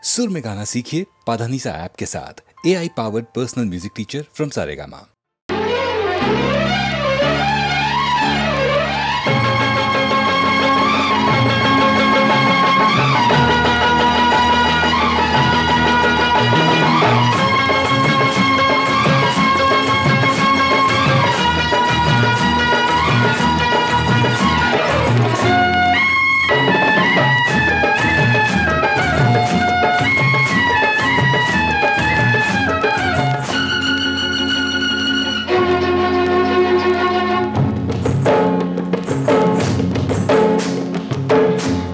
सुर में गाना सीखिए पाधानीसा ऐप के साथ। AI powered personal music teacher from Saregama.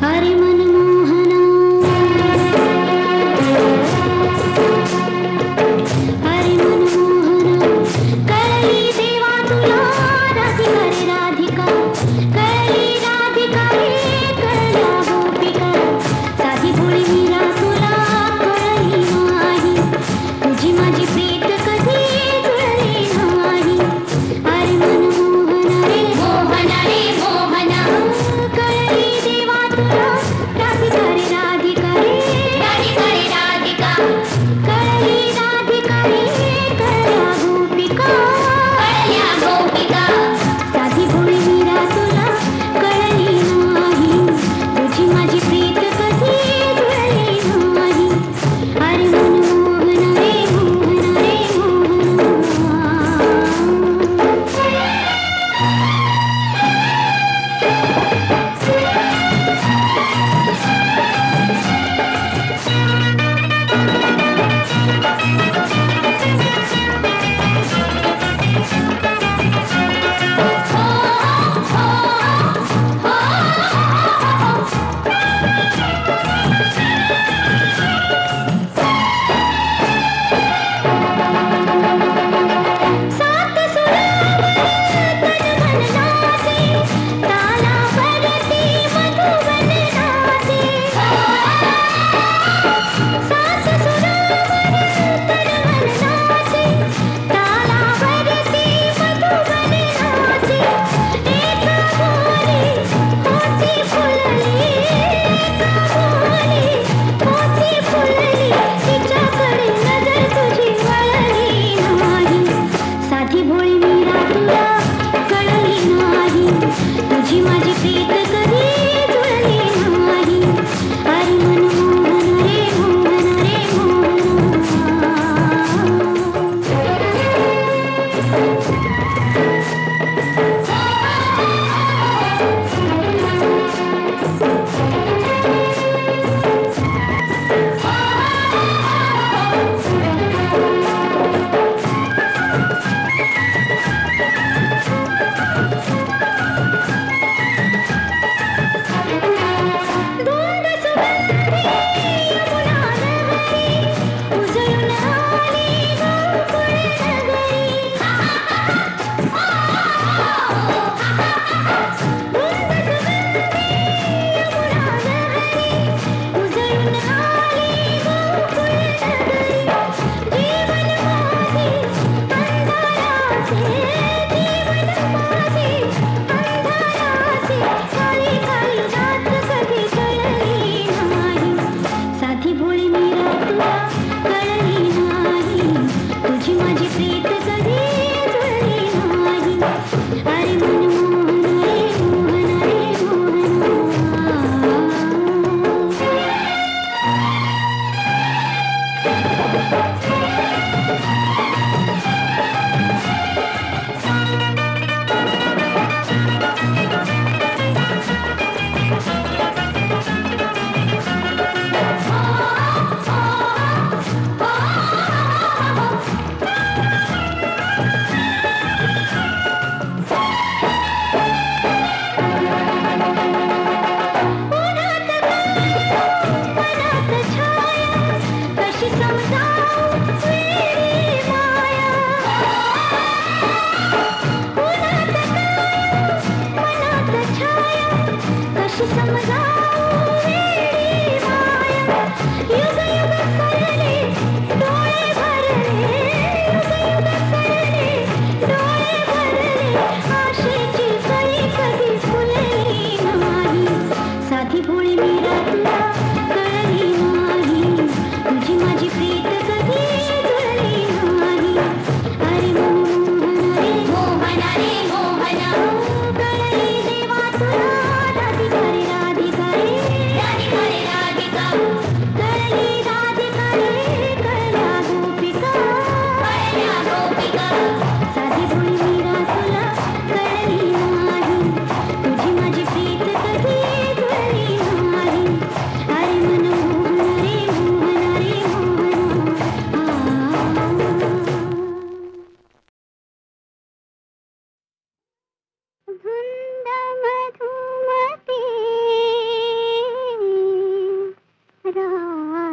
Hari मनमोहना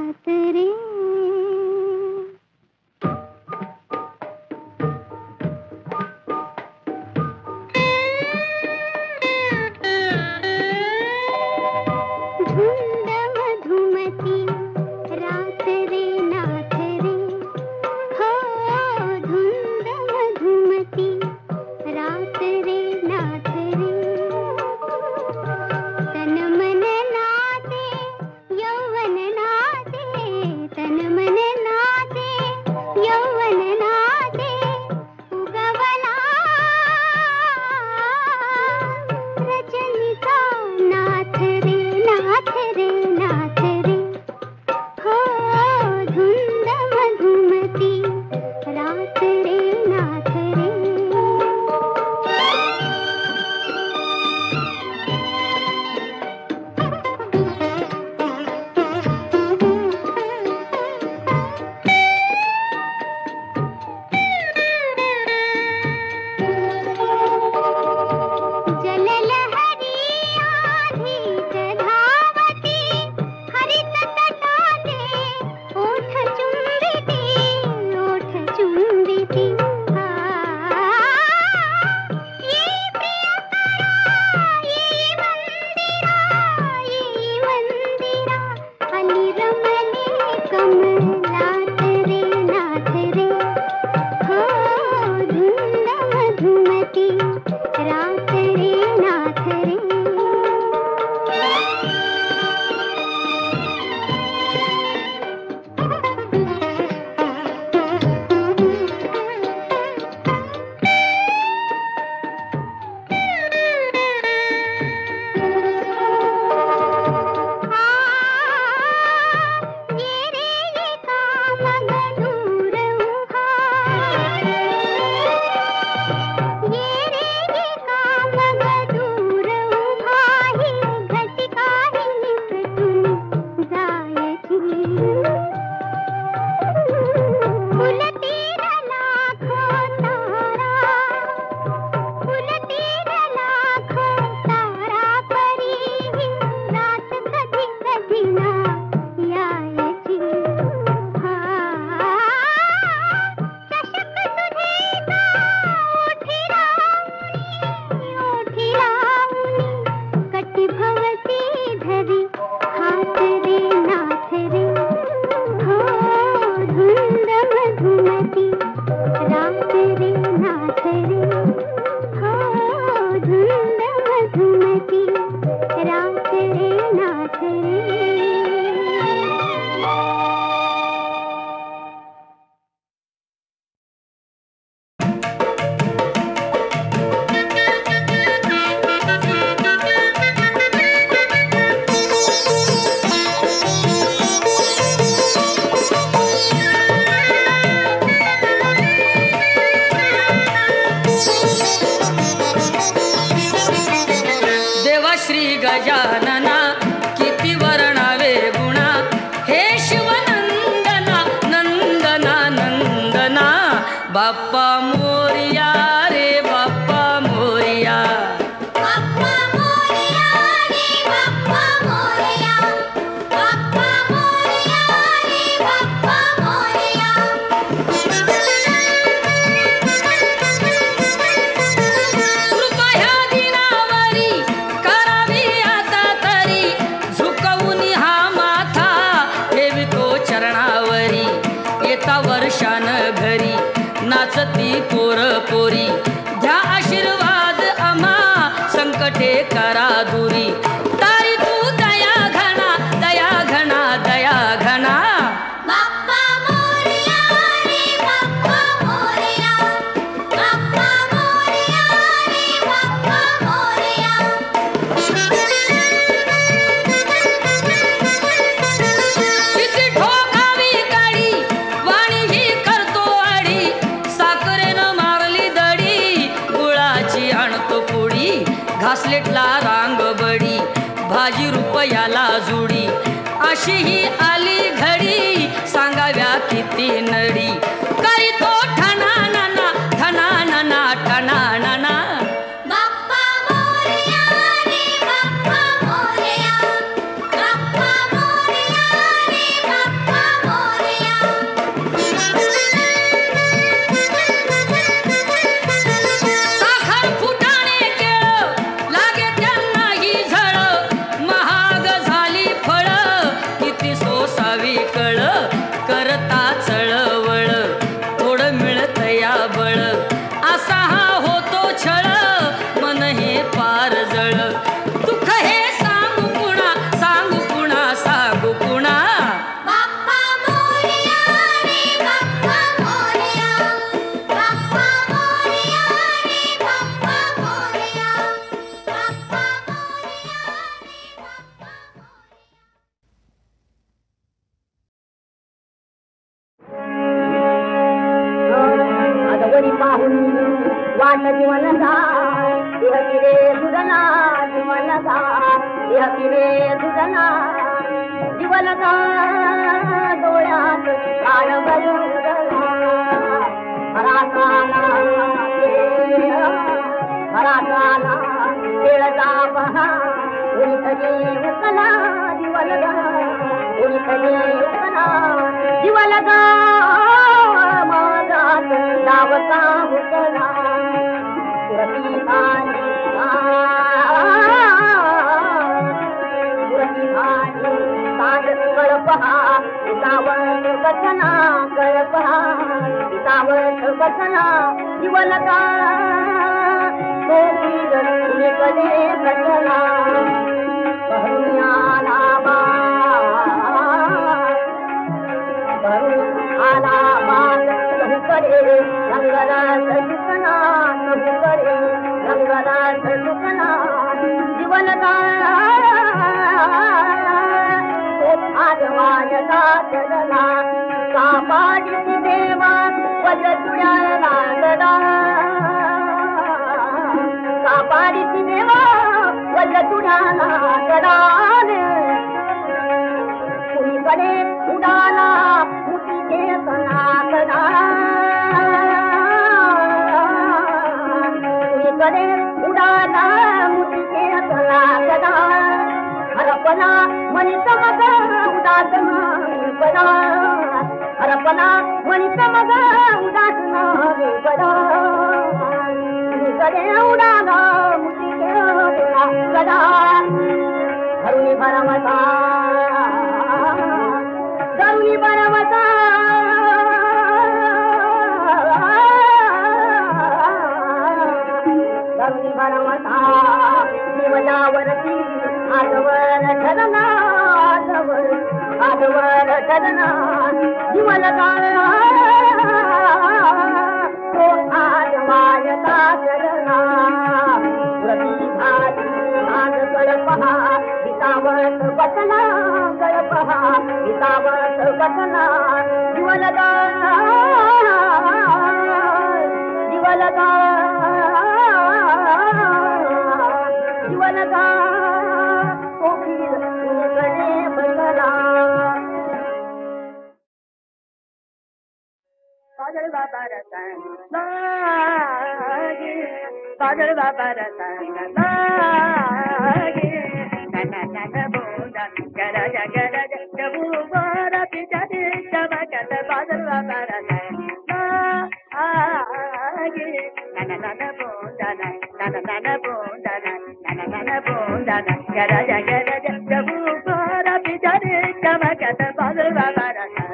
रात रे. धुंद मधुमती रात रे नाथ रे. हो धुंद मधुमती रात रे नाथ रे. तन मन नाचे यौवन नाचे. तन मन नाचे यौवन नाचे. उगवला रजनीचा नाथ रे नाथ रे नाथ रे. हो धुंद मधुमती रात रे नाथ रे. जललहरी आधीच धावती. हरित तटाचे ओठ चुंबिती. ओठ चुंबिती. ये प्रियकरा ये मंदिरा. ये मंदिरा हली रमले कमलात रे नाथ रे. हो धुंद मधुमती रात रे नाथ रे. ये रे ये कामग दूर उभा. ये रे ये कामग दूर उभा. ही घटिका ही निसटून जायची. फुलतीर लाखो तारा. फुलतीर लाखो तारा परी. ही रात कधी कधी ना यायची. चषक सुधीचा ओठी लावणी. ओठी लावणी कटी भवती धरी. हात रे नाथ रे. हो धुंद मधुमती रात रे नाथ रे. हो धुंद मधुमती रात रे नाथ रे. देवा श्री गजानना किती वर्णावे गुणा. हे शिवनंदना नंदना नंदना. बाप्पा मोरया रे बाप्पा मोरया. बाप्पा मोरया रे बाप्पा मोरया. बाप्पा मोरया रे बाप्पा मोरया. कृपा ह्या दिनावरी करावी आता तरी. झुकवून हा माथा ठेवितो चरणावरी. येता वर्षान घरी नाचती पोर पोरी. द्या आशीर्वाद आम्हा संकटे करा दुरी. तारी तू दया घना दया घना दया घना. बाप्पा मोरया रे बाप्पा मोरया. बाप्पा मोरया रे बाप्पा मोरया. किती ठोकावी काडी वाणी ही करतो आडी. साखरेनं मारली दडी वाट जीवनगा रे सुजना जीवनगा रे सुजना जीवनगा डोळ्यात काळ भरुरला हरासाला खेळता पहा उलटली उकला जीवनगा उलटली उकला जीवनगा माझात डावता उकला पुरती भाजी सांग कळपहा पितावत बसना कळपहा पितावत बसना जीवनगा तो कले बसना बहुयाला आला बात कहू करे रंगला सुकना कहू करे रंगला सुकना जीवनगा आजवायता चलना कापाडी देवा वज तुळ्याला गडा कापाडी देवा वज तुळ्याला गडाने कुणीकडे उडाला मुठी केसना गडा कुणीकडे उडाला मुठी केसना गडा हरपना मनित मग उदास बडा हरपना मनित मग उदास बडा कडे उडाला मुठी गडा धरुणी भरमता धरुणी भरमता धरुणी भरमता जीवनावरती आजवर ठरना आजवर ठरना जीवनगा तो आज वायता करना प्रतिभाती आज कळपहा पितावत बसना कळपहा पितावत बसना जीवनगा जीवनगा जीवनगा Padre Baba Ratana, Padre Baba Ratana, Nana Bunda, Garaja Garaja, Gabubara Pitati, Tamakata, Padre Baba Ratana, Nana Bunda, Nana Bunda, Nana Bunda, Garaja Garaja, Gabubara Pitati, Tamakata, Padre Baba Ratana.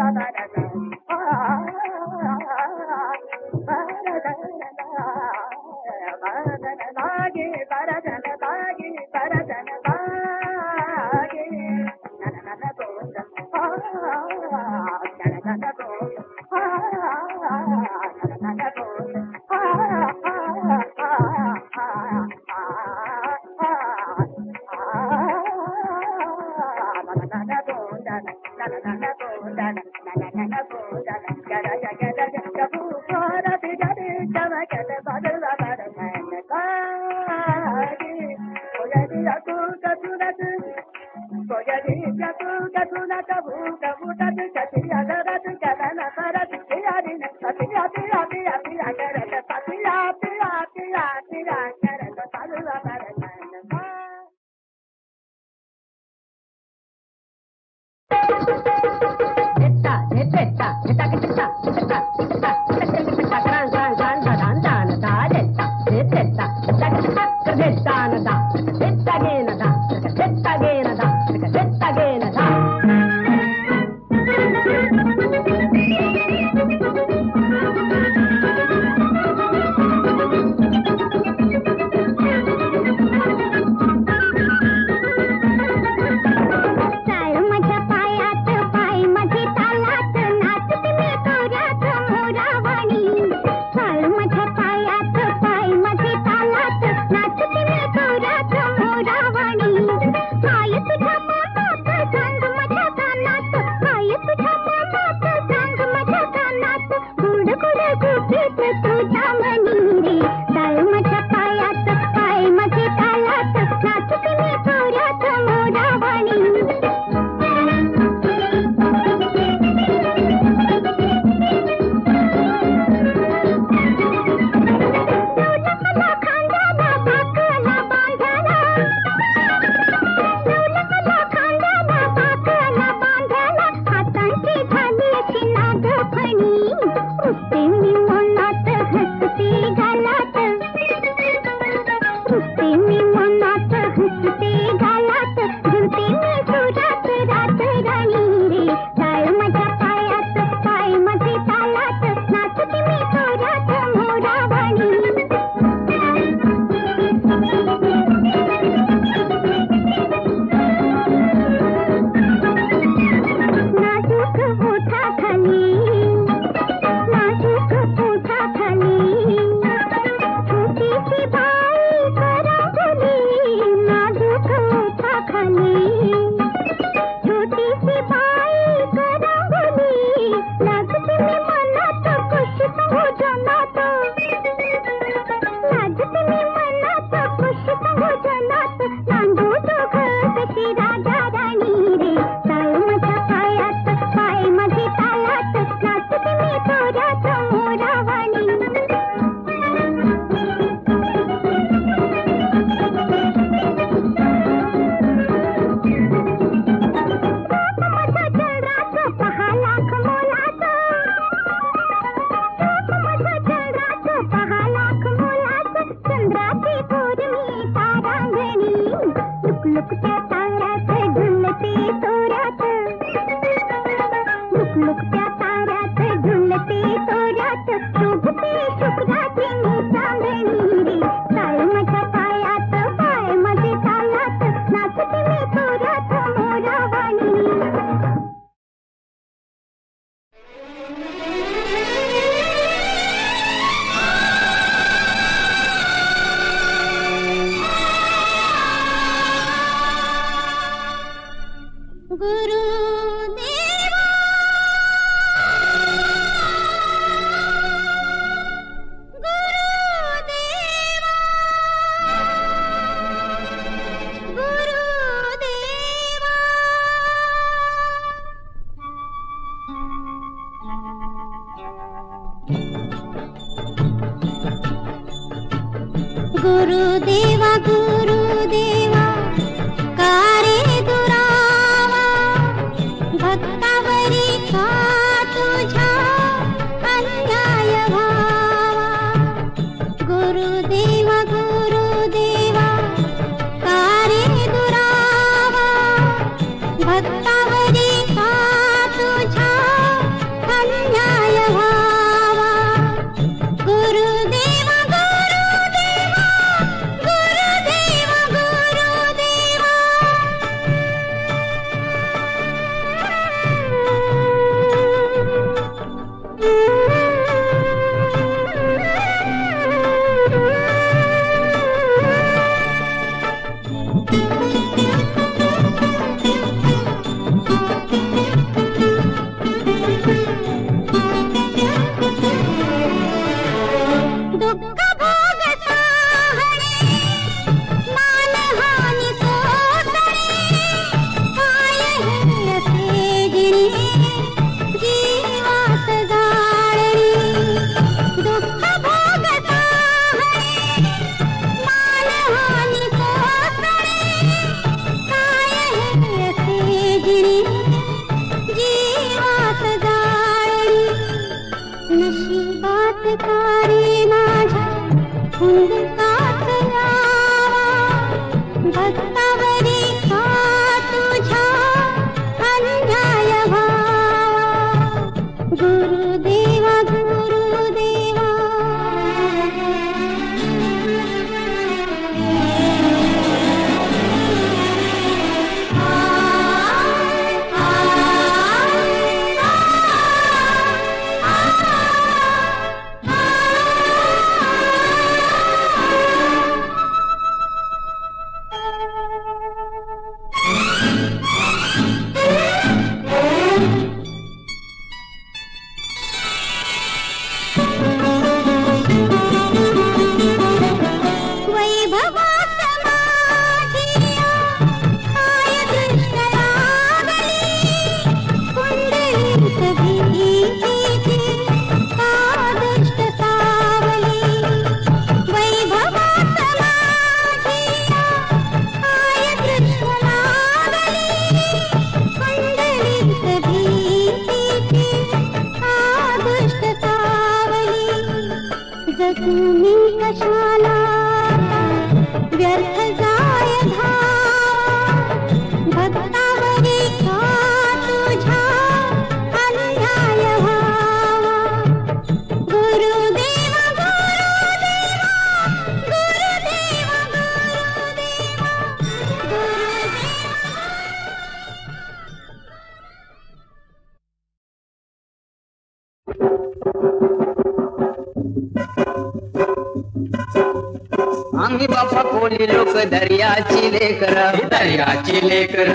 Bye. कसूनत Gogri कसूनत भूत भूतत छतिया दरत कदन परत यारी न सतिया पिया पिया पिया करत सतिया पिया पिया पिया करत सालवा परत गुरुदेवा कारे दुरावा आम्ही बापा कोली लोक दर्याची लेकर, दर्याची लेकर.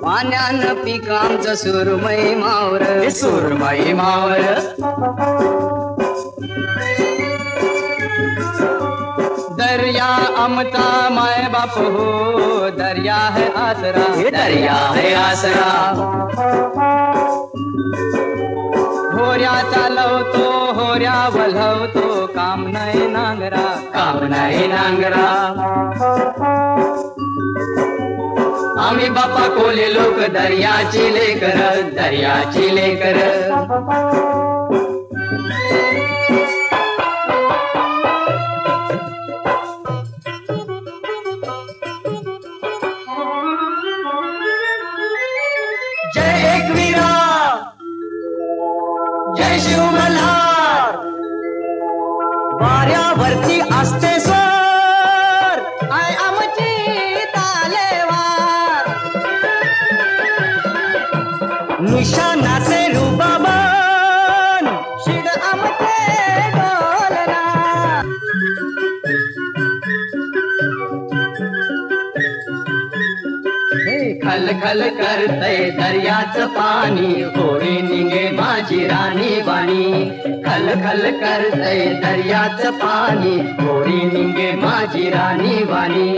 पाण्यानं पीक आमचं सुरमई मावर, सुरमई मावर. दर्या आमचा माय बाप हो, दर्या है आसरा, दर्या है आसरा. होऱ्या चालवतो, होऱ्या वलवतो, काम नाही नांगरा, काम नाही नांगरा. आम्ही बापा कोले लोक दर्याची लेकर, दर्याची लेकर. जय एकवीरा, जय शिव मल्हार. वाऱ्यावरती असते सर आय आमची तालेवार. निशानाचे रुबाबन शिड आमचे डोलना. खल खल करतय दर्याचं पाणी, होरी निघे माझी राणी वाणी. खल खल करतय दर्याचं पाणी, होरी निघे माझी राणी वाणी.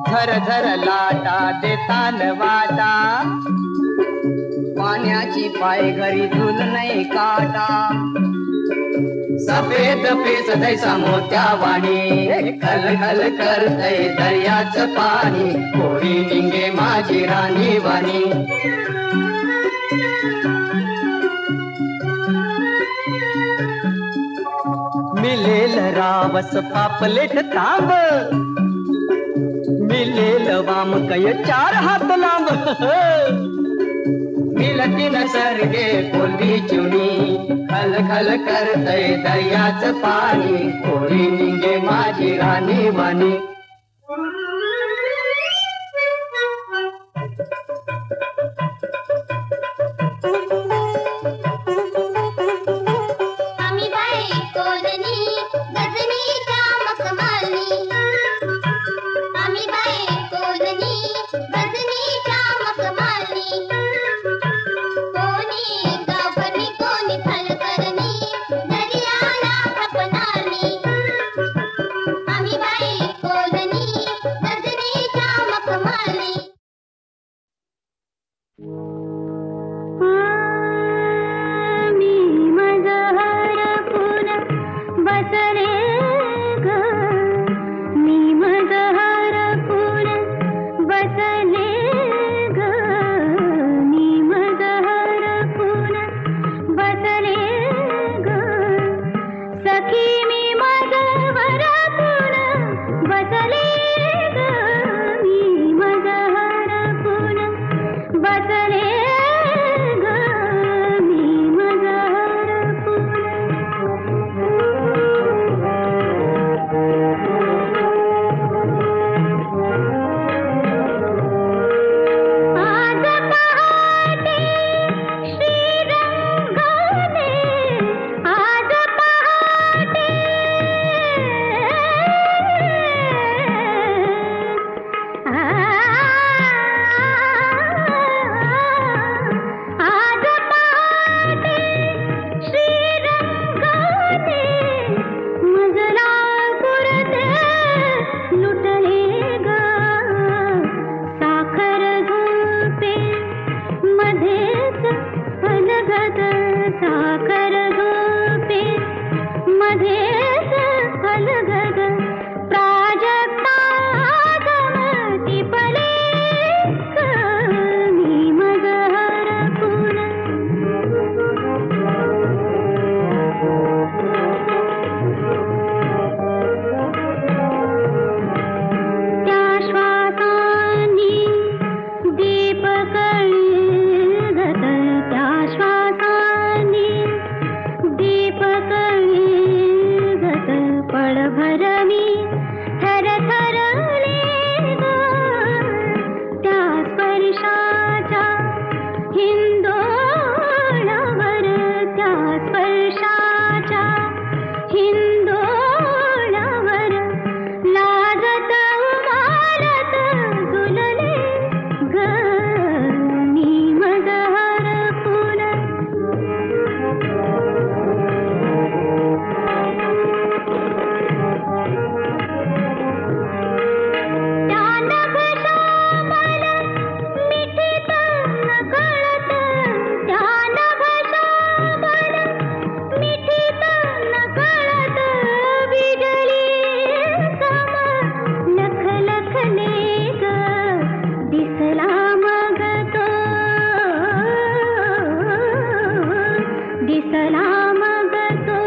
धर धर लाटा देतान वाटा, पाण्याची पाय घरी झुल नाही काटा. सफेद पेस दैसा मोत्या वाणी, खल खल करतय दर्याचं पाणी, होरी निघे माझी राणी वाणी. मिलेल रावस पापलेट तांब, मिलेल वाम कय 4 हात लांब. मिलती न सरगे कोली चुनी, खल खल करतय दर्याचं पाणी, होरी निघे माझी राणी वाणी. आम्ही बाई कोलनी गजनीच्या मखमली, आम्ही बाई कोलनी गजनीच्या मखमली. कोणी गावकरी कोणी थलकरणी, दर्याला खपणारी. आम्ही बाई कोलनी गजनीच्या मखमली. मी मजहरपूर बसले ग, मी मजहरपूर बसले ग, मी मजहरपूर बसले ग. सखी मी मजहरपूर बसले ग, मी मजहरपूर बसले ग, मी मजहरपूर. आज पहाटे श्रीरंगाने, आज पहाटे आज पहाटे श्रीरंगाने, मजला पुरते लुटले ग. साखर झोपे मध्येच अलगद, साखर झोपे मध्येच अलगद. प्राजक्ता गमती पले ग, मी मजहरपूर. त्या श्वासांनी दीप कळगत, त्या श्वासांनी दिसला मग तो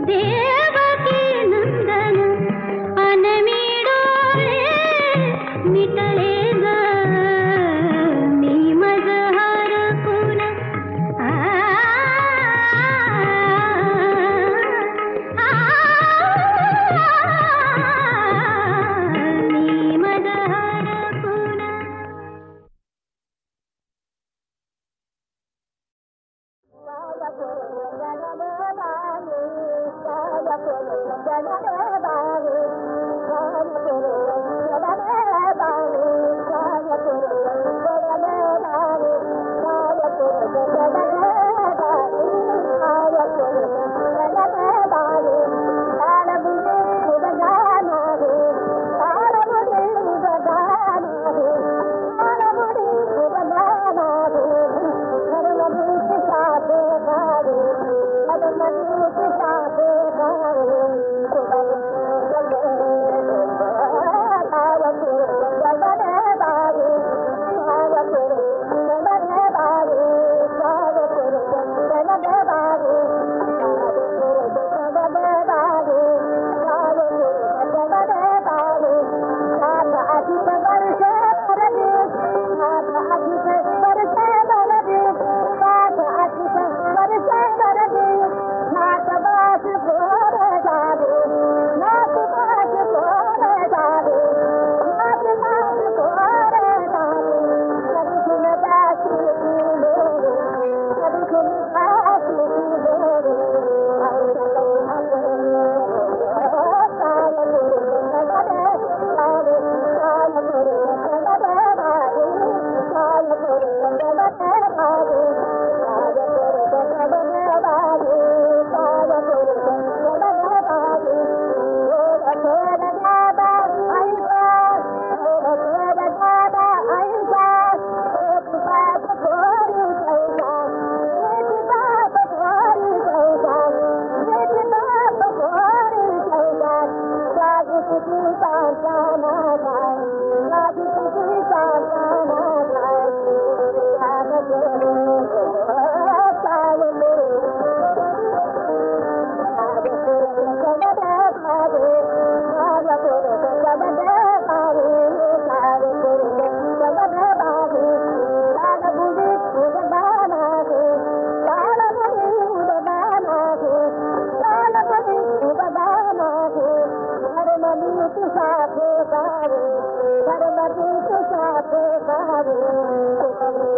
देवकी नंदन अनमी डोळे मिटले ग मी मज हरपून मी मज हरपून Thank you.